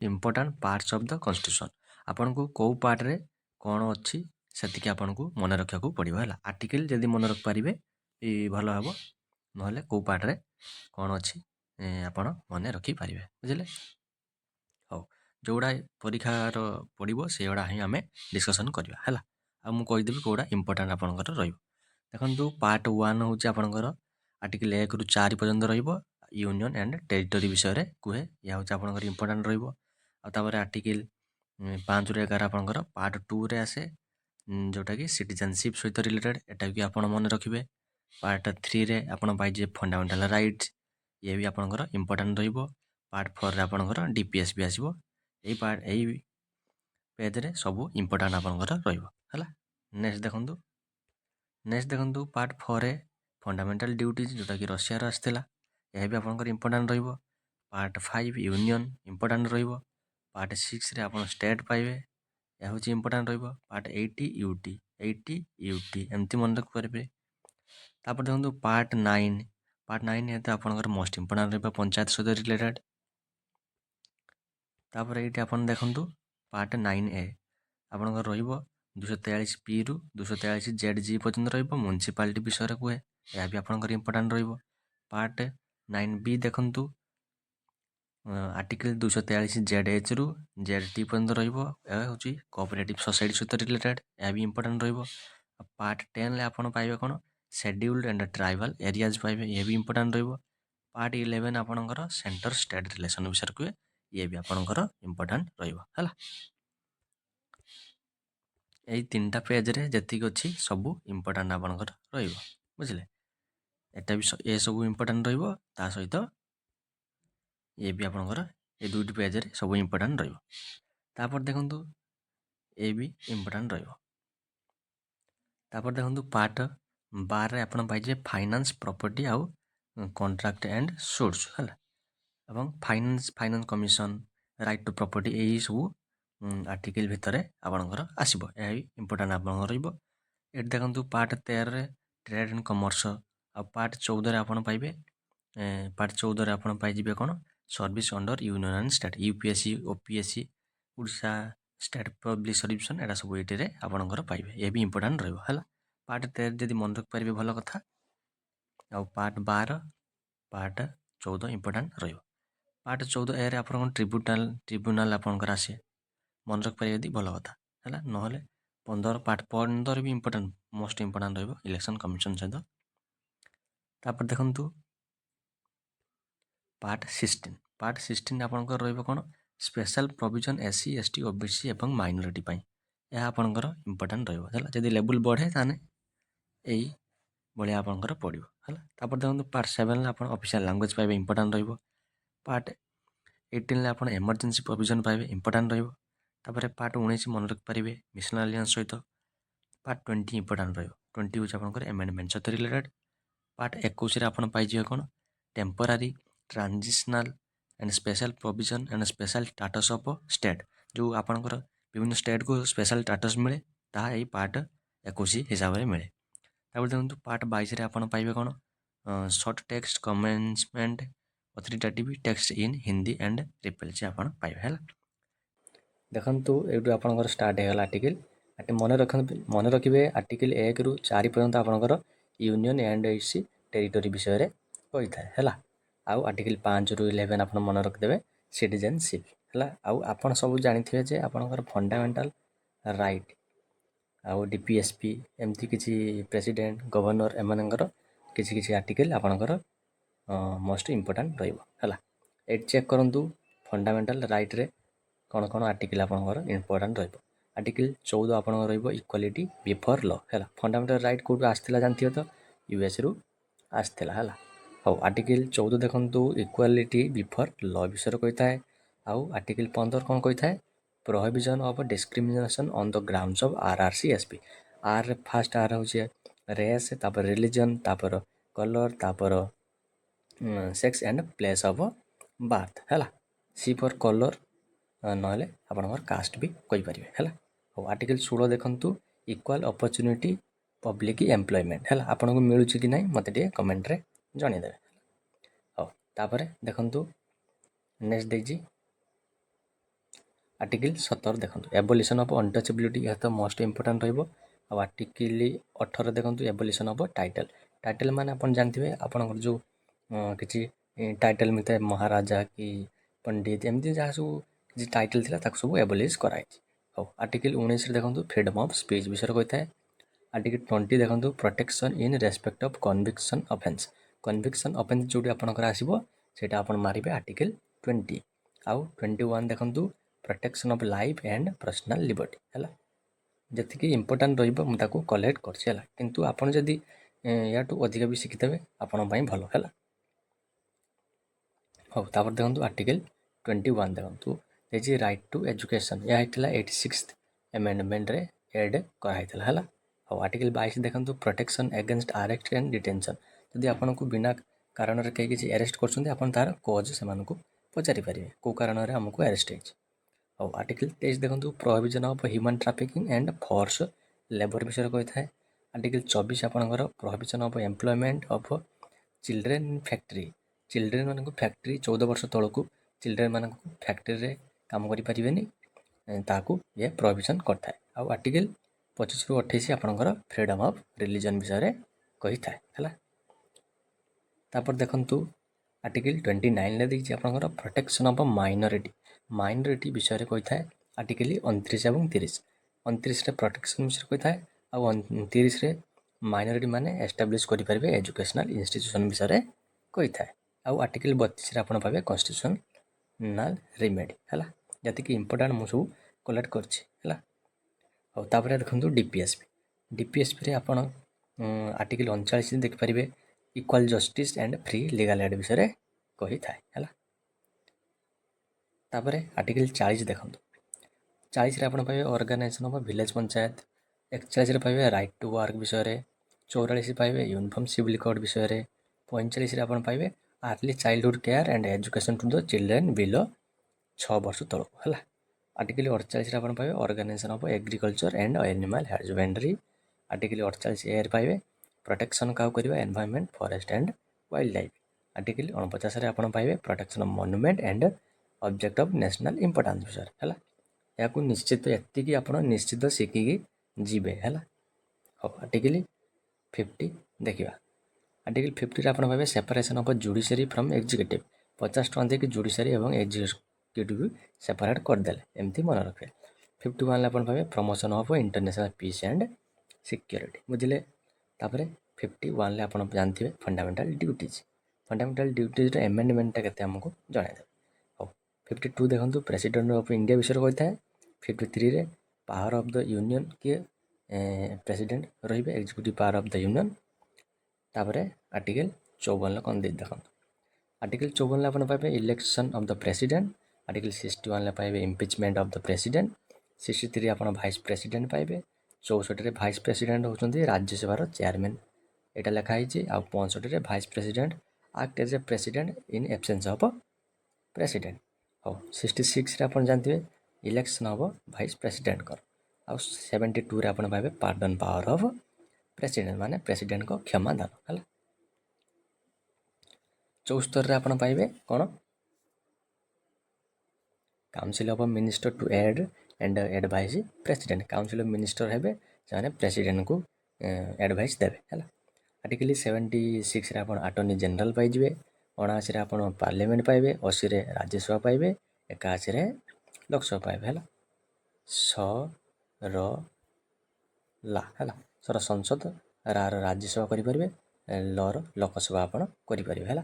Important parts of the constitution आपन को कौ पार्ट रे कौन अच्छी सेतिक आपन को मन रखा पड़ो है आर्टिकल जदि मन रख पारे भल हम ना कौ पार्ट रे कौन अच्छी आपण मन रखिपारे बुझे हाँ जोड़ा परीक्षार पड़ो से गुड़ा ही आम डिस्कसन करवा है आ मुझे कहीदेवी कौटा इम्पोर्टाट आपंकर देखो पार्ट 1 हूँ आपंकर आर्टिकल 1 ରୁ 4 पर्यंत यूनियन एंड टेरिटरी विषय में कहे यह हूँ आपंकर इम्पोर्टाट रही आर्टिकल 5 ରୁ 11 आपंकर पार्ट 2 रे आसे जोटा कि सिटीजनशिप सहित रिलेटेड एटा भी आप मन रखिए पार्ट 3 रे आपन पाइजे फंडामेंटाल राइट्स ये भी आपंकर इम्पोर्टाट पार्ट 4 रे आपंकर डीपीएस भी आसो यही पार्ट यही पेज रे सब इम्पोर्टाट आपंकर रहा नेक्स्ट देखो पार्ट 4 रे फंडामेंटाल ड्यूटीज जोटा कि रशिया आसाला यह भी आपंकर important part 5 union important part 6 रे आप स्टेट पाइबे यह हूँ इम्पोर्टाट पार्ट 80 एमती मन रखिपारे देखो पार्ट 9 ये तो आपंकर मोस्ट इम्पोर्टाट पंचायत सहित रिलेटेड तापर ये देखो पार्ट 9A आपंकर रही 243 ରୁ 243 ZG पर्यंत म्युनिसिपालिटी विषय कहे यह भी आपंकर इम्पोर्टाट पार्ट 9B देखु आर्टिकल 243 ZH ରୁ ZT पर्यंत यह हूँ कोऑपरेटिव सोसाइटी सहित रिलेटेड यह भी इम्पोर्टाट पार्ट 10 रे आपन पाइबे कौन शेड्यूल्ड एंड ट्राइबल एरियाज पाइबे यह भी इम्पोर्टाट पार्ट 11 आपंकर सेंटर स्टेट रिलेशन विषय कहे ये भी आपंकर इम्पोर्टाट है यही 3टा पेज रे जतिक अच्छी सब इम्पोर्टाट आपंकर बुझे एटा भी ये सब इम्पोर्टाट ता सहित ये भी आपंकर ये 2टी पेज रे सब इम्पोर्टाट तापर देखो ये भी इम्पोर्टाट तापर देखो पार्ट 12 रे आपन पाइजे फाइनेंस प्रॉपर्टी आउ कॉन्ट्रैक्ट एंड सोर्स है एवं finance commission right to property यही सब आर्टिकल भितर आपंकर आसब यह इम्पोर्टाट आपंकर ये देखो पार्ट 13 रे ट्रेड एंड कमर्स आ पार्ट 14 रे आपन पाइबे पार्ट 14 रे आपन पाइबे कौन service under union and state UPSC OPSC Orissa state public service एटा सब ये आपंकर पाइबे ये भी इम्पोर्टाट है पार्ट 13 जब मन रखिपारे भल कथा आ पार्ट 12 पार्ट 14 इम्पोर्टाट पार्ट 14 ए आप ट्रिब्यूनाल आपंकर आसे मन रखिपारे यदि भल कथा है ना 15 पार्ट 15 भी important most important election commission सहित तापर देखु पार्ट 16 आपंकर कौन special provision SC ST OBC एवं माइनॉरिटी यह आपंकर इम्पोर्टाट है जदि लेवल बढ़े ताने यही भाया आपंकर पड़ो है तापर देखो पार्ट 7 आप ऑफिशियल लैंग्वेज पाइबे इम्पोर्टाट पार्ट 18 आप इमरजेंसी प्रोविजन पाइबे इम्पोर्टाट तापर पार्ट 19 मन रखिपारे मिशनल एलियंस सहित पार्ट 20 इम्पोर्टाट 20 हूँ आपंकर एमेंडमेंट सहित रिलेटेड पार्ट 21 आप पाइबे कौन temporary transitional and special provision and special status of state जो आपंकर विभिन्न स्टेट को स्पेशल स्टाटस मिले ताहा यही पार्ट 21 हिसाब से मिले तापर देखो पार्ट 22 आप पाइबे कौन short text commencement authoritative text in Hindi and repel से आप पाइबे है देखु ये आपंकर स्टार्ट होगा आर्टिकल मन रखिए आर्टिकल 1 ରୁ 4 पर्यंत आपंकर यूनियन एंड एसी टेरिटरी विषय में कही था है आउ आर्टिकल 5 ରୁ 11 आप मन रखिदेवे सिटीजनशिप है आपन सब जानी जे आपंकर फंडामेंटाल राइट आउ डीपीएसपी एमती किसी प्रेसिडेंट गवर्नर एमनकर किसी आर्टिकल आपंकर मोस्ट इम्पोर्टाट है ये चेक करूँ फंडामेंटाल राइट रे कौन कौन आर्टिकल आपंकर इम्पोर्टाट आर्टिकल 14 आपंकर इक्वालिटी बिफोर लॉ है फंडामेंटाल राइट कौटू आसाला जानते तो यूएस रू आसाला है हाँ आर्टिकल 14 देखो इक्वालिटी बिफोर लॉ विषय कही था आउ आर्टिकल 15 कौन कही था prohibition of discrimination on the grounds of आरआरसीएसपी आर फास्ट आर हूँ रेस तापर रिलीजन तापर कलर तापर sex and place of birth है सी फॉर कलर ना आपंकर कास्ट भी कहींपारे है हाँ आर्टिकल 16 देखु इक्वाल अपॉर्चुनिटी पब्लिक एम्प्लॉयमेंट है आपन को मिलूँ कि ना मत कमेंट रे जनईदेवे हाँ तापर देखु नेक्स्ट देखिए आर्टिकल 17 देखो एबोलिशन ऑफ अनटचेबिलिटी, यह तो मोस्ट इंपोर्टेंट रहिबो। आर्टिकल 18 देखो एबोलिशन ऑफ टाइटल। टाइटल माने अपन जानथिबे आपनकर जो किछि टाइटल मिलता है महाराजा कि पंडित एमती जहाँ सब किसी टाइटल थिला ताको सब एबोलिश कराई। हो आर्टिकल 19 देखो फ्रीडम ऑफ स्पीच विषय कही है। आर्टिकल 20 देखो protection in respect of conviction offence. Conviction offence जोटी आपनकर आसीबो सेटा अपन मारिबे आर्टिकल 20। आउ 21 देखो protection of life and personal liberty है। जी इंपोर्टाट रहा कलेक्ट कर किंतु आपन जदि या अधिक भी शिखिथे आपण भल है। हाँ तापर देखो आर्टिकल 21 देखो ये राइट टू एजुकेशन यह 86 एमेंडमेंट रे एड कराई है। हाँ आर्टिकल 22 देखो protection against arrest and detention. जदि आपन को बिना कारण कहीं किसी अरेस्ट कर तार कज से पचारि पारे कौ कारण आमको अरेस्ट हो। और आर्टिकल 23 देखो prohibition of human trafficking and force labour विषय कही है। आर्टिकल 24 आपंकर prohibition of employment of children factory. Children मान फैक्ट्री 14 वर्ष तौक चिल्ड्रेन मान फैक्ट्री काम करें ये प्रोहिबिशन करता है। आर्टिकल 25 ରୁ 28 आपंकर फ्रीडम ऑफ रिलीजन विषय कही है। तापर देखंतु आर्टिकल 29 देखिए आपंकर प्रोटेक्शन ऑफ माइनॉरिटी। माइनॉरिटी विषय कही है आर्टिकल 29 और 30। 29 रे प्रोटेक्शन विषय कही है और 30 रे माइनॉरिटी माने एस्टाब्लिश करें एजुकेशनल इंस्टीट्यूशन विषय कही है। आर्टिकल 32 रे आपन पाबे कॉन्स्टिट्यूशनल रिमेडी है जति कि इंपोर्टेंट मु सब कलेक्ट करछि। और तापर देखो डीपीएसपी। डीपीएसपी रे आपन आर्टिकल 39 देखिपारे equal justice and free legal aid विषय कही है। तापर आर्टिकल 40 देखो 40 रे आपन पाइबे ऑर्गेनाइजेशन ऑफ विलेज पंचायत। 41 रे पाइबे राइट टू वर्क विषय। 44 पाइबे यूनिफॉर्म सिविल कोड विषय। 45 रे आपन पाइबे early childhood care and education to the children below 6 वर्ष तल है। आर्टिकल 48 आपन पाइबे organisation of agriculture and animal husbandry. Article 48 A पाइबे प्रोटेक्शन क्या करवा environment forest and wildlife. Article 49 आपन पाइबे protection of monument and object of national importance विषय है। या निश्चित एति आप निश्चित शिखिकी जीवे है। हाँ आर्टिकल 50 देखा। आर्टिकल 50 आप पाइबे separation of judiciary from executive. 50 टका देके जुडिशियरी और एग्जीक्यूटिव सेपरेट करदे एमती मन रखे। 51 आप पाइबे promotion of international peace and security बुझे। तापर 51 आप जानते हैं fundamental duties. Fundamental duties amendment के आमको जनईदे। हाँ 52 देखो प्रेसिडेंट ऑफ इंडिया विषय कही है। 53 रे पावर ऑफ द यूनियन किए प्रेसिडेंट रे executive power of the union. तापर आर्टिकल 54 कौन देख आर्टिकल 54 आप पाइबे election of the president. Article 61 पाइबे इम्पिचमेंट ऑफ द प्रेसिडेंट। 63 आप भाइस प्रेसिडेंट पाइबे। 64 भाइस प्रेसिडेंट होती राज्यसभार चेयरमैन यहाँ लिखाई। आ 65 vice president act as a president in absence of president. हाँ 66 आप जानते इलेक्शन ऑफ भाइस प्रेसिडेंट कर। आ 72 आप पाइबे पार्डन पावर ऑफ प्रेसिडेंट माने प्रेसिडेंट को क्षमादान है। 74 आप पाइबे कौन council of minister to aid and advise president. Council of minister हे से प्रेसिडेंट को एडवाइस देवे है। आर्टिकल 76 आप अटर्नी जनरल पाइबे। 79 आप पार्लियामेंट पाइबे। 80 राज्यसभा पाइबे। 81 लोकसभा पाइबे है। 100 ला है सर संसद रार राज्यसभा करें लर लोकसभा आप करें है।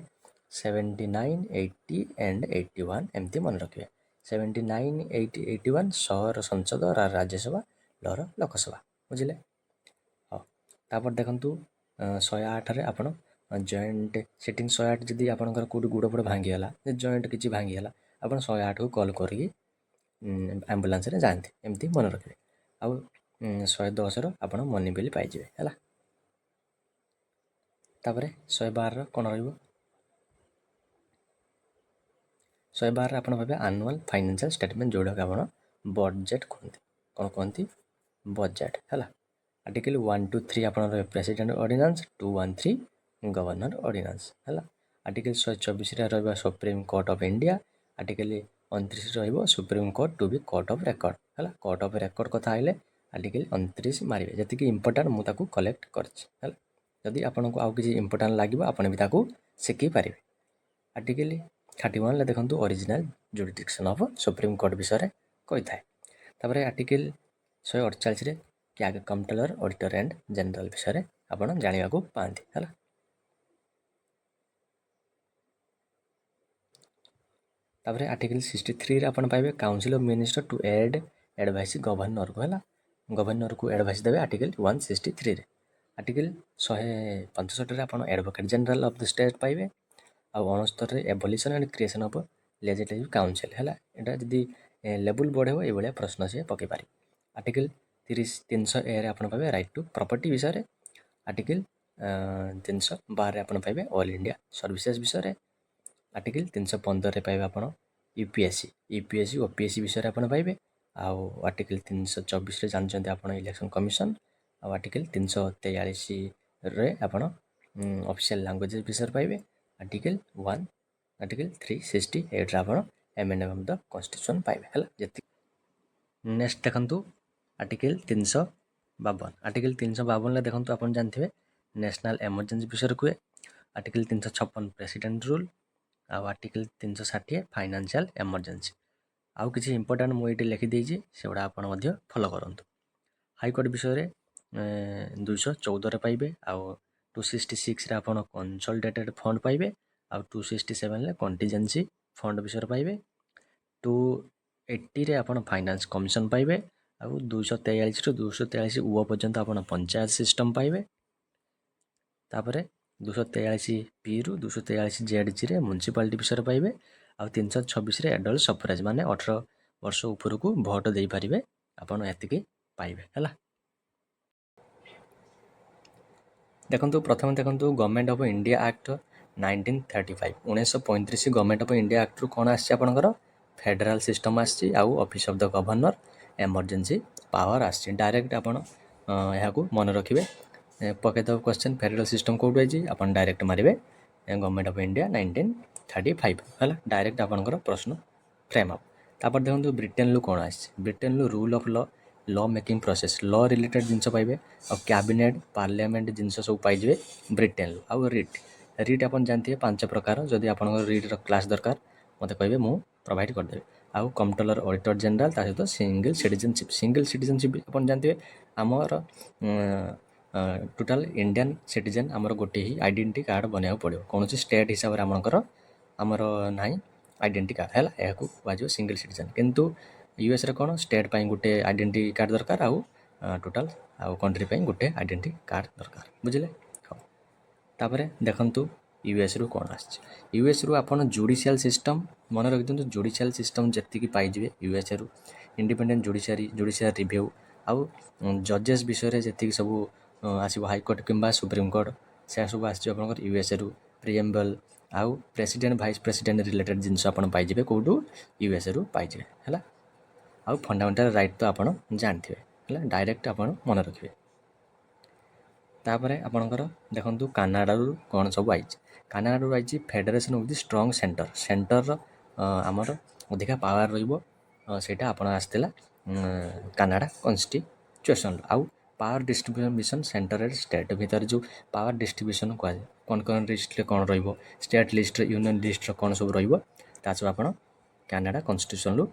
79 80 एंड 81 एमती मन रखिए। 79 80 81 100 संसद रार राज्यसभा लर लोकसभा बुझे। हाँ तापर देखु 108 आप जॉइंट सिटिंग 108 जदि आपंकर कौट गोड़ फोड़ भांगीगला जॉइंट किसी भांगीगला आप 108 को कॉल करी एम्बुलेंस रे जाते एमती मन रखिए। आउ 110 आप मनी बिल पाइबे है। तापर 112 कौन रही 112 आप भावे आनुअल फाइनेंशियल स्टेटमेंट जोड़ा आप बजेट कहते कौन कहती बजेट है। आर्टिकल 123 आप प्रेसिडेंट ऑर्डिनेंस 213 गवर्नर ऑर्डिनेंस है। Article 124 supreme court of India. Article 29 ରହିବ supreme court to be court of record ହେଲା। କୋର୍ଟ ଅଫ୍ ରେକର୍ଡ଼ କଥା ହେଲେ ଆର୍ଟିକଲ୍ 29 ମାରିବେ। ଯେତିକି ଇମ୍ପୋର୍ଟାଣ୍ଟ ମୁଁ ତାକୁ କଲେକ୍ଟ କରିଛି ହେଲା। ଯଦି ଆପଣଙ୍କୁ ଆଉ କିଛି ଇମ୍ପୋର୍ଟାଣ୍ଟ ଲାଗିବ ଆପଣ ବି ତାକୁ ଶିଖି ପାରିବେ। ଆର୍ଟିକଲ୍ 31ରେ ଦେଖନ୍ତୁ ଅରିଜିନାଲ୍ ଜୁରିଡିକ୍ସନ୍ ଅଫ୍ ସୁପ୍ରିମକୋର୍ଟ ବିଷୟରେ କହିଥାଏ। ତାପରେ ଆର୍ଟିକଲ୍ 148ରେ CAG comptroller auditor and general ବିଷୟରେ ଆପଣ ଜାଣିବାକୁ ପାଆନ୍ତି ହେଲା। ତାପରେ ଆର୍ଟିକଲ୍ 63ରେ ଆପଣ ପାଇବେ council of minister to advise ଗଭର୍ଣ୍ଣରକୁ ହେଲା। ଗଭର୍ଣ୍ଣରକୁ ଆଡ଼ଭାଇସ୍ ଦେବେ ଆର୍ଟିକଲ୍ 163ରେ। ଆର୍ଟିକଲ୍ 165ରେ ଆପଣ advocate general of the state ପାଇବେ। ଆଉ 69ରେ evolution and creation of legislative council ହେଲା। ଏଇଟା ଯଦି ଲେବୁଲ୍ ବଢ଼େଇବ ଏଇଭଳିଆ ପ୍ରଶ୍ନ ସିଏ ପକାଇ ପାରିବ। ଆର୍ଟିକଲ୍ 300A ଆପଣ ପାଇବେ ରାଇଟ୍ ଟୁ ପ୍ରପର୍ଟି ବିଷୟରେ। ଆର୍ଟିକଲ୍ 312ରେ ଆପଣ ପାଇବେ ଅଲ୍ ଇଣ୍ଡିଆ ସର୍ଭିସେସ୍ ବିଷୟରେ। ଆର୍ଟିକଲ୍ 315ରେ ପାଇବେ ଆପଣ ୟୁପିଏସ୍ସି ଓପିଏସ୍ସି ବିଷୟରେ ଆପଣ ପାଇବେ। ଆଉ ଆର୍ଟିକଲ୍ 324ରେ ଜାଣିଛନ୍ତି ଆପଣ ଇଲେକ୍ସନ୍ କମିଶନ୍। ଆଉ ଆର୍ଟିକଲ୍ 343ରେ ଆପଣ ଅଫିସିଆଲ୍ ଲାଙ୍ଗୁଏଜେସ୍ ବିଷୟରେ ପାଇବେ। ଆର୍ଟିକଲ୍ 368ରେ ଆପଣ ଏମେଣ୍ଡମେଣ୍ଟ ଅଫ୍ ଦ କନଷ୍ଟିଟ୍ୟୁସନ୍ ପାଇବେ ହେଲା। ଯେତିକି ନେକ୍ସଟ ଦେଖନ୍ତୁ ଆର୍ଟିକଲ୍ 352। ଆର୍ଟିକଲ୍ 352ରେ ଦେଖନ୍ତୁ ଆପଣ ଜାଣିଥିବେ ନ୍ୟାସନାଲ୍ ଏମର୍ଜେନ୍ସି ବିଷୟରେ କୁହେ। Article 356 president rule. ଆଉ ଆର୍ଟିକଲ୍ 360 ଫାଇନାନ୍ସିଆଲ୍ ଏମର୍ଜେନ୍ସି। ଆଉ କିଛି ଇମ୍ପୋର୍ଟାଣ୍ଟ ମୁଁ ଏଇଠି ଲେଖିଦେଇଛି, ସେଗୁଡ଼ା ଆପଣ ମଧ୍ୟ ଫଲୋ କରନ୍ତୁ। ହାଇକୋର୍ଟ ବିଷୟରେ 214ରେ ପାଇବେ। ଆଉ 266ରେ ଆପଣ କନସୋଲିଡେଟେଡ୍ ଫଣ୍ଡ ପାଇବେ। ଆଉ 267ରେ କଣ୍ଟିଜେନ୍ସି ଫଣ୍ଡ ବିଷୟରେ ପାଇବେ। 280ରେ ଆପଣ ଫାଇନାନ୍ସ କମିଶନ୍ ପାଇବେ। ଆଉ 243ରୁ 243 ଉ ପର୍ଯ୍ୟନ୍ତ ଆପଣ ପଞ୍ଚାୟତ ସିଷ୍ଟମ୍ ପାଇବେ। ତାପରେ 243Bରୁ 243JHରେ ମ୍ୟୁନିସିପାଲିଟି ବିଷୟରେ ପାଇବେ। ଆଉ 326ରେ ଏଡଲ୍ଟ ସଫରେଜ୍ ମାନେ 18 ବର୍ଷ ଉପରକୁ ଭୋଟ୍ ଦେଇପାରିବେ ଆପଣ ଏତିକି ପାଇବେ ହେଲା। ଦେଖନ୍ତୁ ପ୍ରଥମେ ଦେଖନ୍ତୁ government of India act 1935 1935 government of India ଆକ୍ଟରୁ କ'ଣ ଆସିଛି ଆପଣଙ୍କର ଫେଡେରାଲ୍ ସିଷ୍ଟମ୍ ଆସିଛି। ଆଉ office of the governor emergency power ଆସିଛି। ଡାଇରେକ୍ଟ ଆପଣ ଏହାକୁ ମନେ ରଖିବେ। ପକେଇଦେବ କ୍ୱେଶ୍ଚନ୍ ଫେଡେରାଲ୍ ସିଷ୍ଟମ୍ କେଉଁଠୁ ହେଇଛି ଆପଣ ଡାଇରେକ୍ଟ ମାରିବେ ଗଭର୍ଣ୍ଣମେଣ୍ଟ ଅଫ୍ ଇଣ୍ଡିଆ 1935 ହେଲା। ଡାଇରେକ୍ଟ ଆପଣଙ୍କର ପ୍ରଶ୍ନ ଫ୍ରେମ୍ ହେବ। ତାପରେ ଦେଖନ୍ତୁ ବ୍ରିଟେନରୁ କ'ଣ ଆସିଛି। ବ୍ରିଟେନରୁ rule of law making process law related ଜିନିଷ ପାଇବେ। ଆଉ କ୍ୟାବିନେଟ୍ ପାର୍ଲିଆମେଣ୍ଟ ଜିନିଷ ସବୁ ପାଇଯିବେ ବ୍ରିଟେନରୁ। ଆଉ ରିଟ୍ ଆପଣ ଜାଣିଥିବେ 5 ପ୍ରକାର। ଯଦି ଆପଣଙ୍କର ରିଟ୍ର କ୍ଲାସ୍ ଦରକାର ମୋତେ କହିବେ, ମୁଁ ପ୍ରୋଭାଇଡ଼ କରିଦେବି। ଆଉ କମ୍ପଟ୍ରୋଲର ଅଡ଼ିଟର ଜେନେରାଲ, ତା ସହିତ ସିଙ୍ଗଲ୍ ସିଟିଜେନସିପ୍ ଆପଣ ଜାଣିଥିବେ ଆମର ଟୋଟାଲ୍ ଇଣ୍ଡିଆନ୍ ସିଟିଜେନ୍ ଆମର ଗୋଟିଏ ହିଁ ଆଇଡେଣ୍ଟି କାର୍ଡ଼ ବନେଇବାକୁ ପଡ଼ିବ। କୌଣସି ଷ୍ଟେଟ୍ ହିସାବରେ ଆମର ନାହିଁ ଆଇଡେଣ୍ଟି କାର୍ଡ଼ ହେଲା। ଏହାକୁ କୁହାଯିବ ସିଙ୍ଗଲ୍ ସିଟିଜେନ୍। କିନ୍ତୁ ୟୁଏସ୍ରେ କ'ଣ ଷ୍ଟେଟ୍ ପାଇଁ ଗୋଟେ ଆଇଡେଣ୍ଟି କାର୍ଡ଼ ଦରକାର, ଆଉ ଟୋଟାଲ୍ ଆଉ କଣ୍ଟ୍ରି ପାଇଁ ଗୋଟେ ଆଇଡେଣ୍ଟି କାର୍ଡ଼ ଦରକାର। ବୁଝିଲେ? ହଉ। ତାପରେ ଦେଖନ୍ତୁ ୟୁଏସ୍ରୁ କ'ଣ ଆସିଛି। ୟୁଏସ୍ରୁ ଆପଣ ଜୁଡ଼ିସିଆଲ୍ ସିଷ୍ଟମ୍ ମନେ ରଖିଦିଅନ୍ତୁ। ଜୁଡ଼ିସିଆଲ୍ ସିଷ୍ଟମ୍ ଯେତିକି ପାଇଯିବେ ୟୁଏସ୍ରୁ ଇଣ୍ଡିପେଣ୍ଡେଣ୍ଟ ଜୁଡ଼ିସିଆଲ୍ ରିଭ୍ୟୁ। ଆଉ ଜଜେସ୍ ବିଷୟରେ ଯେତିକି ସବୁ ଆସିବ ହାଇକୋର୍ଟ କିମ୍ବା ସୁପ୍ରିମକୋର୍ଟ, ସେୟା ସବୁ ଆସିଯିବ ଆପଣଙ୍କର ୟୁଏସ୍ରୁ। ପ୍ରିଏମ୍ବଲ୍ ଆଉ ପ୍ରେସିଡେଣ୍ଟ ଭାଇସ୍ ପ୍ରେସିଡେଣ୍ଟ ରିଲେଟେଡ୍ ଜିନିଷ ଆପଣ ପାଇଯିବେ କେଉଁଠୁ ୟୁଏସ୍ରୁ ପାଇଯିବେ ହେଲା। ଆଉ ଫଣ୍ଡାମେଣ୍ଟାଲ୍ ରାଇଟ୍ ତ ଆପଣ ଜାଣିଥିବେ ହେଲା। ଡାଇରେକ୍ଟ ଆପଣ ମନେ ରଖିବେ। ତାପରେ ଆପଣଙ୍କର ଦେଖନ୍ତୁ କାନାଡ଼ାରୁ କ'ଣ ସବୁ ଆଇଛି। କାନାଡ଼ାରୁ ଆଇଛି ଫେଡେରେସନ୍ ଅଫ୍ ଦି ଷ୍ଟ୍ରଙ୍ଗ ସେଣ୍ଟରର ଆମର ଅଧିକା ପାୱାର ରହିବ। ସେଇଟା ଆପଣ ଆସିଥିଲା କାନାଡ଼ା କନଷ୍ଟିଚ୍ୟୁସନ୍। ଆଉ power distribution centre and state ଭିତରେ ଯେଉଁ ପାୱାର ଡିଷ୍ଟ୍ରିବ୍ୟୁସନ୍ କୁହାଯାଏ, କ'ଣ ଲିଷ୍ଟରେ କ'ଣ ରହିବ, ଷ୍ଟେଟ୍ ଲିଷ୍ଟରେ ୟୁନିୟନ୍ ଲିଷ୍ଟରେ କ'ଣ ସବୁ ରହିବ, ତା ସବୁ ଆପଣ କାନାଡ଼ା କନଷ୍ଟିଚ୍ୟୁସନ୍ରୁ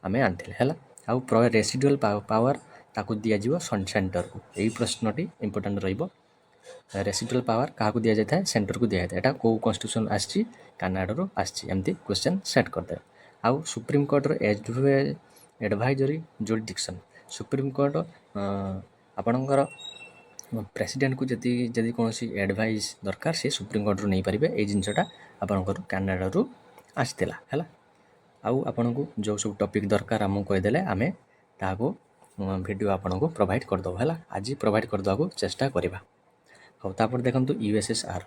ଆମେ ଆଣିଥିଲେ ହେଲା। ଆଉ ରେସିଡୁଆଲ୍ ପାୱାର ତାକୁ ଦିଆଯିବ ସେଣ୍ଟରକୁ। ଏଇ ପ୍ରଶ୍ନଟି ଇମ୍ପୋର୍ଟାଣ୍ଟ ରହିବ। ରେସିଡୁଆଲ୍ ପାୱାର କାହାକୁ ଦିଆଯାଇଥାଏ? ସେଣ୍ଟରକୁ ଦିଆଯାଇଥାଏ। ଏଇଟା କେଉଁ କନଷ୍ଟିଚ୍ୟୁସନ୍ ଆସିଛି? କାନାଡ଼ାରୁ ଆସିଛି। ଏମିତି କ୍ୱେଶ୍ଚନ୍ ସେଟ୍ କରିଦେବେ। ଆଉ ସୁପ୍ରିମକୋର୍ଟର ଆଡ଼ଭାଇଜରୀ ଜୁରିଡିକ୍ସନ୍। ସୁପ୍ରିମକୋର୍ଟ ଆପଣଙ୍କର ପ୍ରେସିଡେଣ୍ଟକୁ ଯଦି କୌଣସି ଆଡ଼ଭାଇସ୍ ଦରକାର ସେ ସୁପ୍ରିମକୋର୍ଟରୁ ନେଇପାରିବେ। ଏଇ ଜିନିଷଟା ଆପଣଙ୍କର କାନାଡ଼ାରୁ ଆସିଥିଲା ହେଲା। ଆଉ ଆପଣଙ୍କୁ ଯେଉଁ ସବୁ ଟପିକ୍ ଦରକାର ଆମକୁ କହିଦେଲେ ଆମେ ତାହାକୁ ଭିଡ଼ିଓ ଆପଣଙ୍କୁ ପ୍ରୋଭାଇଡ଼ କରିଦେବୁ ହେଲା। ଆଜି ପ୍ରୋଭାଇଡ଼ କରିଦେବାକୁ ଚେଷ୍ଟା କରିବା। ହଉ। ତାପରେ ଦେଖନ୍ତୁ USSR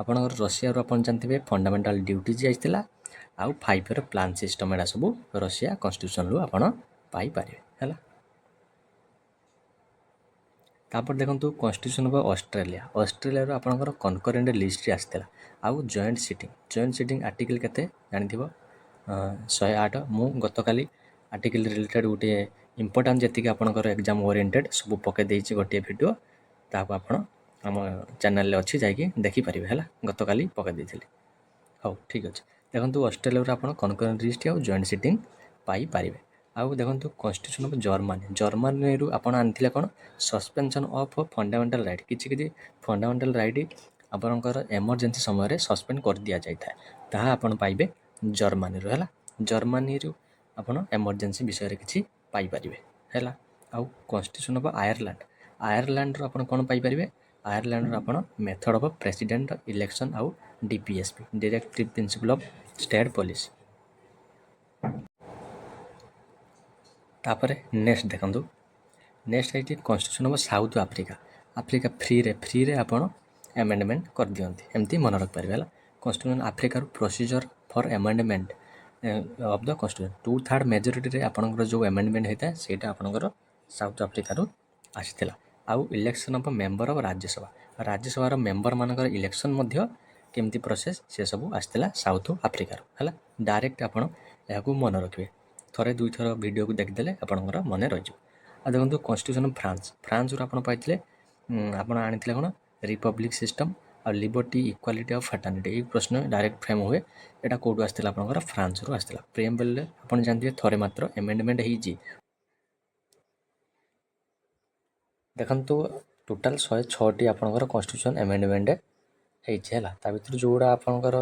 ଆପଣଙ୍କର ରଷିଆରୁ ଆପଣ ଜାଣିଥିବେ ଫଣ୍ଡାମେଣ୍ଟାଲ୍ ଡ୍ୟୁଟିଜ୍ ଆସିଥିଲା। ଆଉ 5 ଇୟର୍ ପ୍ଲାନ୍ ସିଷ୍ଟମ୍, ଏଡ଼ା ସବୁ ରଷିଆ କନଷ୍ଟିଚ୍ୟୁସନ୍ରୁ ଆପଣ ପାଇପାରିବେ ହେଲା। ତାପରେ ଦେଖନ୍ତୁ କନଷ୍ଟିଚ୍ୟୁସନ୍ ଅଫ୍ ଅଷ୍ଟ୍ରେଲିଆରୁ ଆପଣଙ୍କର କନକରେଣ୍ଟ ଲିଷ୍ଟରେ ଆସିଥିଲା। ଆଉ ଜଏଣ୍ଟ ସିଟିଂ ଆର୍ଟିକଲ୍ କେତେ ଜାଣିଥିବ 108 ମୁଁ ଗତକାଲି ଆର୍ଟିକଲ୍ ରିଲେଟେଡ୍ ଗୋଟିଏ ଇମ୍ପୋର୍ଟାଣ୍ଟ ଯେତିକି ଆପଣଙ୍କର ଏକ୍ଜାମ୍ ଓରିଏଣ୍ଟେଡ୍ ସବୁ ପକାଇ ଦେଇଛି ଗୋଟିଏ ଭିଡ଼ିଓ, ତାହାକୁ ଆପଣ ଆମ ଚ୍ୟାନେଲରେ ଅଛି ଯାଇକି ଦେଖିପାରିବେ ହେଲା। ଗତକାଲି ପକାଇ ଦେଇଥିଲି। ହଉ ଠିକ୍ ଅଛି। ଦେଖନ୍ତୁ ଅଷ୍ଟ୍ରେଲିଆରୁ ଆପଣ କନକରେଣ୍ଟ ଲିଷ୍ଟ ଆଉ ଜଏଣ୍ଟ ସିଟିଂ ପାଇପାରିବେ। ଆଉ ଦେଖନ୍ତୁ କନଷ୍ଟିଟ୍ୟୁସନ୍ ଅଫ୍ ଜର୍ମାନୀରୁ ଆପଣ ଆଣିଥିଲେ କ'ଣ ସସ୍ପେନ୍ସନ୍ ଅଫ୍ ଫଣ୍ଡାମେଣ୍ଟାଲ୍ ରାଇଟ୍। କିଛି ଫଣ୍ଡାମେଣ୍ଟାଲ୍ ରାଇଟ୍ ଆପଣଙ୍କର ଏମର୍ଜେନ୍ସି ସମୟରେ ସସ୍ପେଣ୍ଡ କରିଦିଆଯାଇଥାଏ, ତାହା ଆପଣ ପାଇବେ ଜର୍ମାନୀରୁ ହେଲା। ଜର୍ମାନୀରୁ ଆପଣ ଏମର୍ଜେନ୍ସି ବିଷୟରେ କିଛି ପାଇପାରିବେ ହେଲା। ଆଉ କନଷ୍ଟିଟ୍ୟୁସନ୍ ଅଫ୍ ଆୟାରଲାଣ୍ଡରୁ ଆପଣ କ'ଣ ପାଇପାରିବେ? ଆୟାରଲାଣ୍ଡରୁ ଆପଣ ମେଥଡ଼ ଅଫ୍ ପ୍ରେସିଡେଣ୍ଟ ଇଲେକ୍ସନ୍ ଆଉ DPSP directive principle of state policy. ତାପରେ ନେକ୍ସଟ ଦେଖନ୍ତୁ, ନେକ୍ସଟ ହେଇଛି କନଷ୍ଟିଟ୍ୟୁସନ୍ ଅଫ୍ ସାଉଥ ଆଫ୍ରିକା ଫ୍ରିରେ ଆପଣ ଆମେଣ୍ଡମେଣ୍ଟ କରିଦିଅନ୍ତି, ଏମିତି ମନେ ରଖିପାରିବେ ହେଲା। କନଷ୍ଟିଟ୍ୟୁସନ୍ ଆଫ୍ରିକାରୁ procedure for amendment of the constitution 2/3 ମେଜରିଟିରେ ଆପଣଙ୍କର ଯେଉଁ ଆମେଣ୍ଡମେଣ୍ଟ ହେଇଥାଏ ସେଇଟା ଆପଣଙ୍କର ସାଉଥ ଆଫ୍ରିକାରୁ ଆସିଥିଲା। ଆଉ ଇଲେକ୍ସନ୍ ଅଫ୍ ମେମ୍ବର ଅଫ୍ ରାଜ୍ୟସଭାର ମେମ୍ବରମାନଙ୍କର ଇଲେକ୍ସନ୍ ମଧ୍ୟ କେମିତି ପ୍ରୋସେସ୍ ସେସବୁ ଆସିଥିଲା ସାଉଥ ଆଫ୍ରିକାରୁ ହେଲା। ଡାଇରେକ୍ଟ ଆପଣ ଏହାକୁ ମନେ ରଖିବେ, ଥରେ ଦୁଇଥର ଭିଡ଼ିଓକୁ ଦେଖିଦେଲେ ଆପଣଙ୍କର ମନେ ରହିଯିବ। ଆଉ ଦେଖନ୍ତୁ କନଷ୍ଟିଟ୍ୟୁସନ୍ ଅଫ୍ ଫ୍ରାନ୍ସରୁ ଆପଣ ପାଇଥିଲେ, ଆପଣ ଆଣିଥିଲେ କ'ଣ ରିପବ୍ଲିକ୍ ସିଷ୍ଟମ୍ ଆଉ ଲିବର୍ଟି ଇକ୍ୱାଲିଟି ଅଫ୍ ଫ୍ରାଟର୍ନିଟି। ଏଇ ପ୍ରଶ୍ନ ଡାଇରେକ୍ଟ ଫ୍ରେମ୍ ହୁଏ। ଏଇଟା କେଉଁଠୁ ଆସିଥିଲା? ଆପଣଙ୍କର ଫ୍ରାନ୍ସରୁ ଆସିଥିଲା। ପ୍ରିଏମ୍ବଲରେ ଆପଣ ଜାଣିଥିବେ ଥରେ ମାତ୍ର ଆମେଣ୍ଡମେଣ୍ଟ ହେଇଛି। ଦେଖନ୍ତୁ ଟୋଟାଲ୍ 106ଟି ଆପଣଙ୍କର କନଷ୍ଟିଟ୍ୟୁସନ୍ ଆମେଣ୍ଡମେଣ୍ଟ ହେଇଛି ହେଲା। ତା ଭିତରୁ ଯେଉଁଗୁଡ଼ା ଆପଣଙ୍କର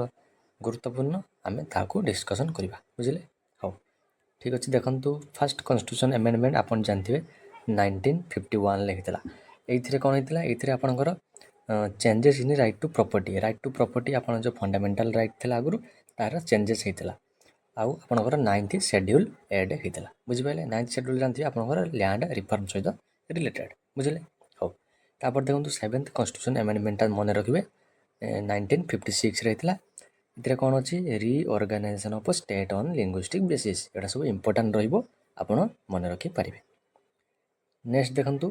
ଗୁରୁତ୍ୱପୂର୍ଣ୍ଣ ଆମେ ତାହାକୁ ଡିସ୍କସନ୍ କରିବା, ବୁଝିଲେ। ହଉ ଠିକ୍ ଅଛି। ଦେଖନ୍ତୁ ଫାର୍ଷ୍ଟ କନଷ୍ଟିଟ୍ୟୁସନ୍ ଆମେଣ୍ଡମେଣ୍ଟ ଆପଣ ଜାଣିଥିବେ 1951ରେ ହେଇଥିଲା। ଏଇଥିରେ କ'ଣ ହେଇଥିଲା? ଏଇଥିରେ ଆପଣଙ୍କର changes in right to property ଆପଣ ଯେଉଁ ଫଣ୍ଡାମେଣ୍ଟାଲ୍ ରାଇଟ୍ ଥିଲା ଆଗରୁ ତାର ଚେଞ୍ଜେସ୍ ହେଇଥିଲା। ଆଉ ଆପଣଙ୍କର 9th ସେଡ୍ୟୁଲ୍ ଏଡ୍ ହେଇଥିଲା, ବୁଝିପାରିଲେ। 9th ସେଡ୍ୟୁଲ୍ ଜାଣିଥିବେ ଆପଣଙ୍କର ଲ୍ୟାଣ୍ଡ ରିଫର୍ମ ସହିତ ରିଲେଟେଡ୍, ବୁଝିଲେ। ହଉ ତାପରେ ଦେଖନ୍ତୁ 7th କନଷ୍ଟିଟ୍ୟୁସନ୍ ଆମେଣ୍ଡମେଣ୍ଟଟା ମନେ ରଖିବେ 1956ରେ ହେଇଥିଲା। ଏଥିରେ କ'ଣ ଅଛି? Reorganisation of state on linguistic basis. ଏଇଟା ସବୁ ଇମ୍ପୋର୍ଟାଣ୍ଟ ରହିବ, ଆପଣ ମନେ ରଖିପାରିବେ। ନେକ୍ସଟ ଦେଖନ୍ତୁ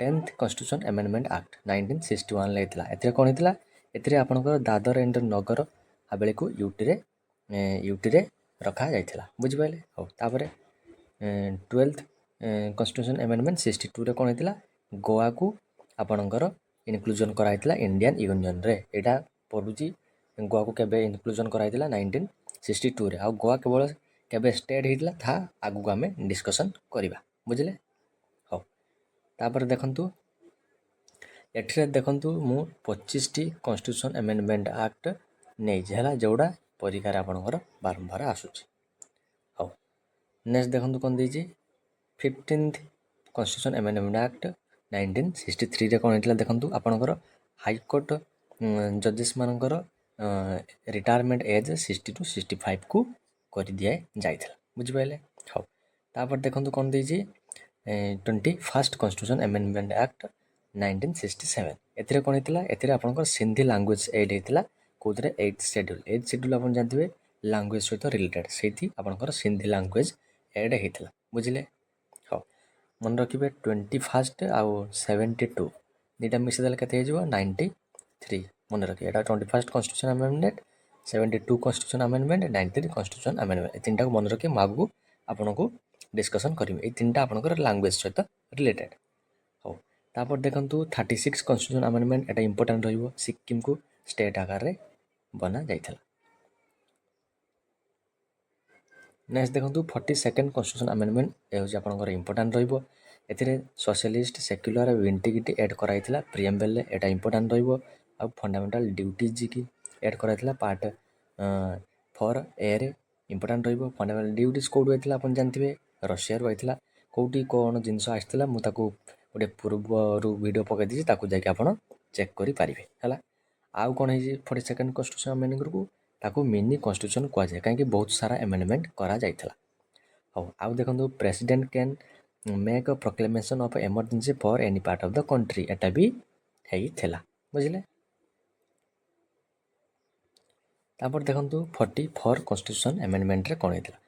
10th କନଷ୍ଟିଟ୍ୟୁସନ୍ ଆମେଣ୍ଡମେଣ୍ଟ ଆକ୍ଟ 1961ରେ ହେଇଥିଲା। ଏଥିରେ କ'ଣ ହେଇଥିଲା? ଏଥିରେ ଆପଣଙ୍କର ଦାଦର ଏଣ୍ଡ ନଗର ହାବେଳୀକୁ ୟୁଟିରେ ରଖାଯାଇଥିଲା, ବୁଝିପାରିଲେ। ହଉ ତାପରେ 12th କନଷ୍ଟିଟ୍ୟୁସନ୍ ଆମେଣ୍ଡମେଣ୍ଟ 62ରେ କ'ଣ ହେଇଥିଲା? ଗୋଆକୁ ଆପଣଙ୍କର ଇନକ୍ଲୁଜନ୍ କରାଯାଇଥିଲା ଇଣ୍ଡିଆନ୍ ୟୁନିୟନରେ। ଏଇଟା ପଡ଼ୁଛି ଗୋଆକୁ କେବେ ଇନକ୍ଲୁଜନ୍ କରାଯାଇଥିଲା 1962ରେ। ଆଉ ଗୋଆ କେବଳ କେବେ ଷ୍ଟେଟ୍ ହେଇଥିଲା ତାହା ଆଗକୁ ଆମେ ଡିସ୍କସନ୍ କରିବା, ବୁଝିଲେ। ହଉ ତାପରେ ଦେଖନ୍ତୁ ଏଠିରେ ଦେଖନ୍ତୁ ମୁଁ 25ଟି କନଷ୍ଟିଟ୍ୟୁସନ୍ ଆମେଣ୍ଡମେଣ୍ଟ ଆକ୍ଟ ନେଇଛି ହେଲା, ଯେଉଁଟା ପରୀକ୍ଷାରେ ଆପଣଙ୍କର ବାରମ୍ବାର ଆସୁଛି। ହଉ ନେକ୍ସଟ ଦେଖନ୍ତୁ କ'ଣ ଦେଇଛି? 15th କନଷ୍ଟିଟ୍ୟୁସନ୍ ଆମେଣ୍ଡମେଣ୍ଟ ଆକ୍ଟ 1963ରେ କ'ଣ ହେଇଥିଲା? ଦେଖନ୍ତୁ ଆପଣଙ୍କର ହାଇକୋର୍ଟ ଜଜେସ୍ ମାନଙ୍କର ରିଟାୟାରମେଣ୍ଟ ଏଜ୍ 60 to 65କୁ କରିଦିଆଯାଇଥିଲା, ବୁଝିପାରିଲେ। ହଉ ତାପରେ ଦେଖନ୍ତୁ କ'ଣ ଦେଇଛି? 21st constitution amendment act 1967। ଏଥିରେ କ'ଣ ହେଇଥିଲା? ଏଥିରେ ଆପଣଙ୍କର ସିନ୍ଧି ଲାଙ୍ଗୁଏଜ୍ ଏଡ୍ ହେଇଥିଲା। କେଉଁଥିରେ? 8th ସେଡ୍ୟୁଲ୍ ଆପଣ ଜାଣିଥିବେ ଲାଙ୍ଗୁଏଜ୍ ସହିତ ରିଲେଟେଡ୍, ସେଇଠି ଆପଣଙ୍କର ସିନ୍ଧି ଲାଙ୍ଗୁଏଜ୍ ଏଡ୍ ହେଇଥିଲା, ବୁଝିଲେ। ହଉ ମନେ ରଖିବେ 21st ଆଉ 72 ଦୁଇଟା ମିଶିଦେଲେ କେତେ ହେଇଯିବ? 93। ମନେ ରଖିବେ ଏଇଟା 21st constitution amendment, 72 constitution amendment, 93 constitution amendment. ଏ ତିନିଟାକୁ ମନେ ରଖି ମୁଁ ଆଗକୁ ଆପଣଙ୍କୁ ଡିସ୍କସନ୍ କରିବି। ଏଇ ତିନିଟା ଆପଣଙ୍କର ଲାଙ୍ଗୁଏଜ୍ ସହିତ ରିଲେଟେଡ୍। ହଉ ତାପରେ ଦେଖନ୍ତୁ 36 କନଷ୍ଟିଟ୍ୟୁସନ୍ ଆମେଣ୍ଡମେଣ୍ଟ। ଏଇଟା ଇମ୍ପୋର୍ଟାଣ୍ଟ ରହିବ। ସିକ୍କିମକୁ ଷ୍ଟେଟ୍ ଆକାରରେ ବନା ଯାଇଥିଲା। ନେକ୍ସଟ ଦେଖନ୍ତୁ 42nd କନଷ୍ଟିଟ୍ୟୁସନ୍ ଆମେଣ୍ଡମେଣ୍ଟ। ଏ ହେଉଛି ଆପଣଙ୍କର ଇମ୍ପୋର୍ଟାଣ୍ଟ ରହିବ। ଏଥିରେ ସୋସିଆଲିଷ୍ଟ ସେକ୍ୟୁଲାର ଇଣ୍ଟିଗ୍ରିଟି ଏଡ୍ କରାଯାଇଥିଲା ପ୍ରିଏମ୍ବଲରେ, ଏଇଟା ଇମ୍ପୋର୍ଟାଣ୍ଟ ରହିବ। ଆଉ ଫଣ୍ଡାମେଣ୍ଟାଲ୍ ଡ୍ୟୁଟିଜ୍ କି ଏଡ୍ କରାଯାଇଥିଲା ପାର୍ଟ 4A ଇମ୍ପୋର୍ଟାଣ୍ଟ ରହିବ। ଫଣ୍ଡାମେଣ୍ଟାଲ୍ ଡ୍ୟୁଟିଜ୍ କେଉଁଠୁ ହେଇଥିଲା ଆପଣ ଜାଣିଥିବେ? ରଷିଆରୁ ହେଇଥିଲା। କେଉଁଠି କ'ଣ ଜିନିଷ ଆସିଥିଲା ମୁଁ ତାକୁ ଗୋଟେ ପୂର୍ବରୁ ଭିଡ଼ିଓ ପକାଇ ଦେଇଛି, ତାକୁ ଯାଇକି ଆପଣ ଚେକ୍ କରିପାରିବେ ହେଲା। ଆଉ କ'ଣ ହେଇଛି 42nd କନଷ୍ଟିଟ୍ୟୁସନ୍ ଆମେଣ୍ଡମେଣ୍ଟକୁ? ତାକୁ ମିନି କନଷ୍ଟିଟ୍ୟୁସନ୍ କୁହାଯାଏ, କାହିଁକି ବହୁତ ସାରା ଆମେଣ୍ଡମେଣ୍ଟ କରାଯାଇଥିଲା। ହଉ ଆଉ ଦେଖନ୍ତୁ president can make a proclamation of emergency for any part of the country. ଏଟା ବି ହେଇଥିଲା, ବୁଝିଲେ। ତାପରେ ଦେଖନ୍ତୁ 44 କନଷ୍ଟିଟ୍ୟୁସନ୍ ଆମେଣ୍ଡମେଣ୍ଟରେ କ'ଣ ହେଇଥିଲା?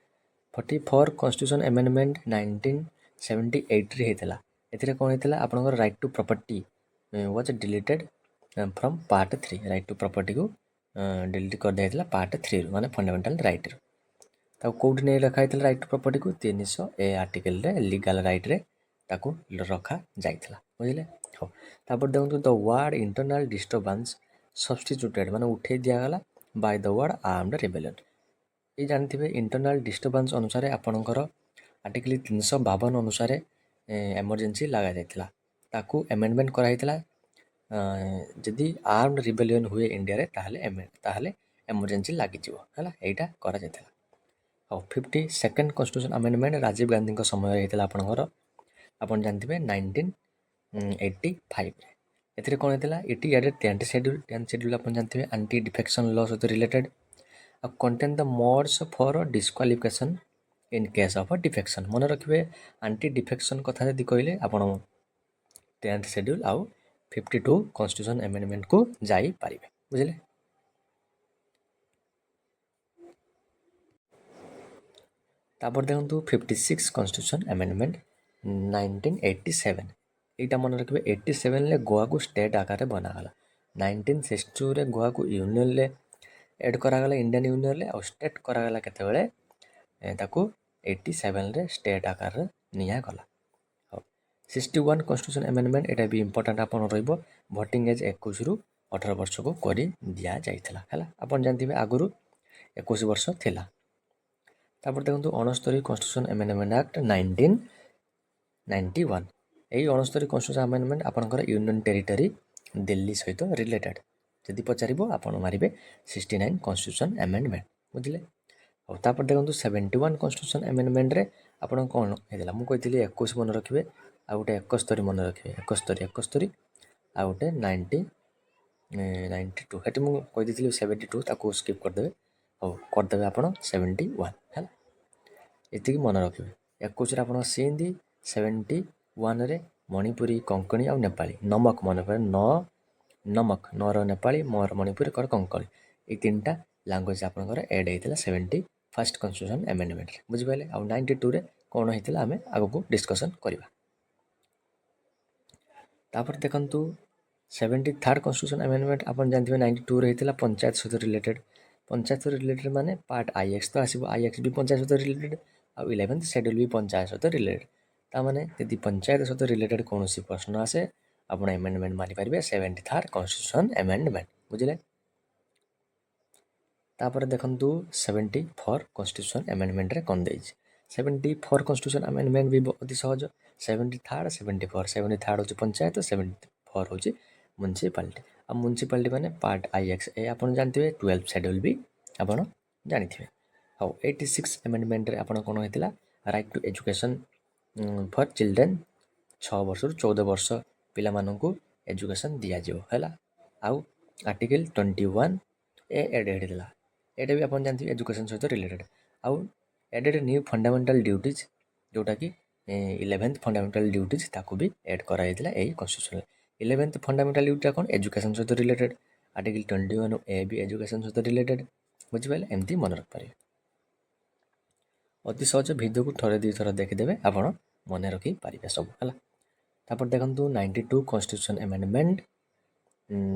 44 କନଷ୍ଟିଟ୍ୟୁସନ୍ ଆମେଣ୍ଡମେଣ୍ଟ 1978ରେ ହେଇଥିଲା। ଏଥିରେ କ'ଣ ହେଇଥିଲା? ଆପଣଙ୍କର right to property was deleted from part 3। Right to ପ୍ରପର୍ଟିକୁ ଡିଲିଟ୍ କରିଦିଆଯାଇଥିଲା ପାର୍ଟ 3ରୁ, ମାନେ ଫଣ୍ଡାମେଣ୍ଟାଲ୍ ରାଇଟ୍ରୁ। ताको कोउठी नहीं रखा होता राइट टू प्रॉपर्टी को 300 आर्टिकल रे लीगल राइट रे ताको रखा जाइथिला बुझिले। हो तापर देखंतु the word internal disturbance substituted माने उठे दिया गला by the word armed rebellion. ये जानते इंटरनल डिस्टर्बेंस अनुसार आपणकर आर्टिकल 352 अनुसार एमरजेंसी लगा जाइथिला ताकू अमेंडमेंट कराइथिला जदि आर्म्ड रिबेलियन हुए इंडिया रे ताहले एमरजेंसी लागी जिवो हला एटा करा जाइथिला। और 52nd constitution amendment Rajiv Gandhi समय होता आपंकर आपन जानते 1985 एथिरे कौन होता इट एडेड 10th शेड्यूल आप जानते एंटी डिफेक्शन लॉ सहित रिलेटेड और contain the modes for disqualification in case of defection मन रखिए एंटी डिफेक्शन कथा यदि कहले आप 10th शेड्यूल आउ 52 कन्स्टिट्यूशन अमेंडमेंट को जाई पारिबे बुझिले। तापर देखो 56 कन्स्टिट्यूशन अमेंडमेंट 1987 यहाँ मन रखिए 87 गोवा को स्टेट आकार बनागला 1962 गोवा को यूनियन ले एड करागला इंडियन यूनियन ले और स्टेट करागला केतेबेले ताको 87 रे स्टेट आकार निया गला। 61 कन्स्टिट्यूशन अमेंडमेंट एटा भी इंपोर्टेंट आपन रहिबो वोटिंग एज 21 रु 18 वर्ष को करी दिया जाइथिला हला आपन जानथिबे आगुरु 21 वर्ष थिला। तापर देखो 69 कन्स्टिट्यूशन अमेंडमेंट एक्ट 1991 यही 69 कन्स्टिट्यूशन अमेंडमेंट आपनकर यूनियन टेरिटरी दिल्ली सहित रिलेटेड जदि पचारिबो आपन मारिबे 69 कन्स्टिट्यूशन अमेंडमेंट बुझिले। और तापर देखो 71 कन्स्टिट्यूशन अमेंडमेंट रे आपन कोन हेला मु कहितली 21 मन रखिबे आ गोटे 71 मन रखिबे 71 आ गोटे 92 हेटी मु कहि दितली 72 ताको स्किप कर देबे और कर देबे आपन 71 है ये मन रखिए 21 आप सिंधी 71 रे मणिपुरी कोंकणी और नेपाली नमक मन पड़े नमक नर नेपाली मोर मणिपुरी कर कोंकणी ये 3टा लैंग्वेज आपंकर एड होता 71st कन्स्टिट्यूशन अमेंडमेंट बुझिपारे आ 92 रे कौन होता आम आगक डिस्कसन करवा। तापर देखंतु 73rd कन्स्टिट्यूशन अमेंडमेंट आप जानते 92 रे होता पंचायत सहित रिलेटेड माने पार्ट IX तो आसो IX भी पंचायत सहित रिलेटेड आ 11th शेड्यूल भी पंचायत सहित रिलेटेड तामाने यदि पंचायत सहित रिलेटेड कौन प्रश्न आसे आप अमेंडमेंट मारी पारे 73rd कन्स्टिट्यूशन अमेंडमेंट बुझिले। तापर देखंतु 74 कन्स्टिट्यूशन अमेंडमेंट रे कौन देइछ 74 कन्स्टिट्यूशन अमेंडमेंट भी अति सहज 73rd 74 होची पंचायत 74 होची म्युनिसिपालिटी आ म्युनिसिपालिटी माने पार्ट IX ए आपन जानथिबे 12th शेड्यूल भी आपन जानिथिबे। हाउ 86 अमेंडमेंट रे आपन कोन होइतिला right to education for children 6 वर्ष रु 14 वर्ष पिला माननकु एजुकेशन दिया जिवो हैला आउ आर्टिकल 21 ए एड हेडिला एटा भी आपन जानथिबे एजुकेशन सहित रिलेटेड आउ एडेड न्यू फंडामेंटल ड्यूटीज जोटा कि 11th फंडामेंटल ड्यूटीज ताको भी ऐड करा जाइतिला एई कन्स्टिट्यूशन 11th फंडामेंटल ड्यूटी कौन एजुकेशन सहित रिलेटेड आर्टिकल 21 ए भी एजुकेशन सहित रिलेटेड बुझिपारे एमती मन रख पारे अति सहज भिडियो को थरे दी थर देखिदेबे आपण मन रखी पारिबे सब हला। तापर देखंतु 92 कन्स्टिट्यूशन अमेंडमेंट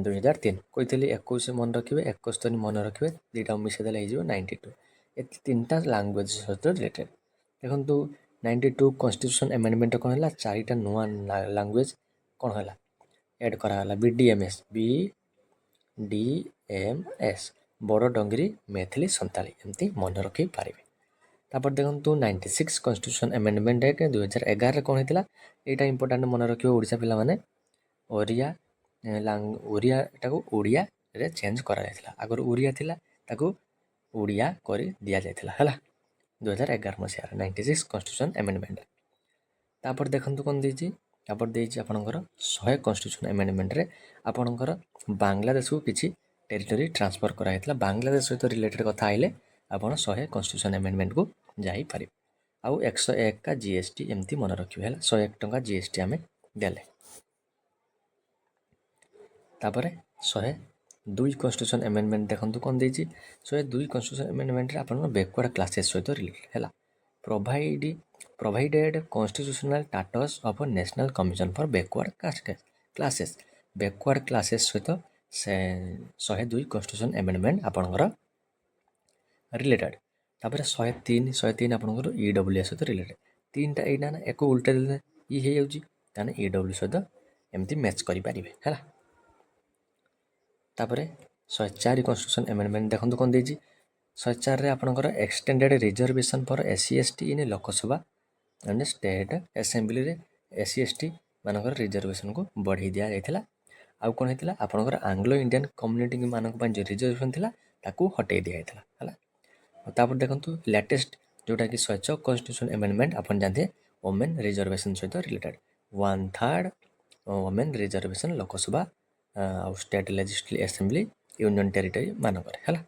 2003 कही 21 मन रखिए 71 मन रखिए दुटा मिसेदे हो 92 ये 3टा लैंग्वेज सहित रिलेटेड देखो 92 कन्स्टिट्यूशन अमेंडमेंट कौन है 4टा नुआ लैंग्वेज कौन है एड कराला BDMS बड़ डंगरी मैथिली संताली एमती मन रखी पारे। तापर देखो 96 कन्स्टिट्यूशन अमेंडमेंट है 2011 कौन होता यहाँ इंपोर्टाट मन रखिए ओडिशा पिला माने ओरिया ओरियाटाको ओडिया रे चेंज करा जायतिला आगर ओरिया थिला ताको ओडिया करी दिया जायतिला हला 2011 मसीहा 96 कन्स्टिट्यूशन अमेंडमेंट। तापर देखंतु कोन देछि तापर देछि आपनकर 100 कन्स्टिट्यूशन अमेंडमेंट रे आपनकर बांग्लादेश को किछि टेरिटरी ट्रांसफर करा जायतिला बांग्लादेश सहित रिलेटेड कथा आइले आपण 100 कन्स्टिट्यूशन अमेंडमेंट को जाई पारि आउ 101 का GST एमती मन रखिबे हला 101 टंका GST आमे देले। तापर 102 कन्स्टिट्यूशन अमेंडमेंट देखंतु कोन देछि 102 कन्स्टिट्यूशन अमेंडमेंट रे आपण बैकवर्ड क्लासेस सहित रिलेटेड हला provided constitutional status of national commission for backward classes backward classes सहित 102 कन्स्टिट्यूशन अमेंडमेंट आपणकर रिलेटेड तापर 103 आपंकर EWS सहित रिलेटेड 3टा एटा ना एक उल्टा देले हो जाऊँगी ताने EWS सहित एमती मैच करें है। तापर 104 कन्स्टिट्यूशन एमेंडमेंट देखो कौन देजी 104 आपंकर extended reservation for SC ST in Lok Sabha and state assembly रे SC ST मानकर रिजर्वेशन को बढ़ाई दि जाता। आउ कौन होता आपंकर आंग्लो इंडियन कम्युनिटी मानक जो रिजर्वेशन था ताकू हटई दि जाता है। तापर देखो लेटेस्ट जोटा कि 106 कन्स्टिट्यूशन एमेंडमेंट आप जानते वोमेन रिजर्वेशन सहित related 1/3 women reservation Lok Sabha state legislative assembly union territory मानक है।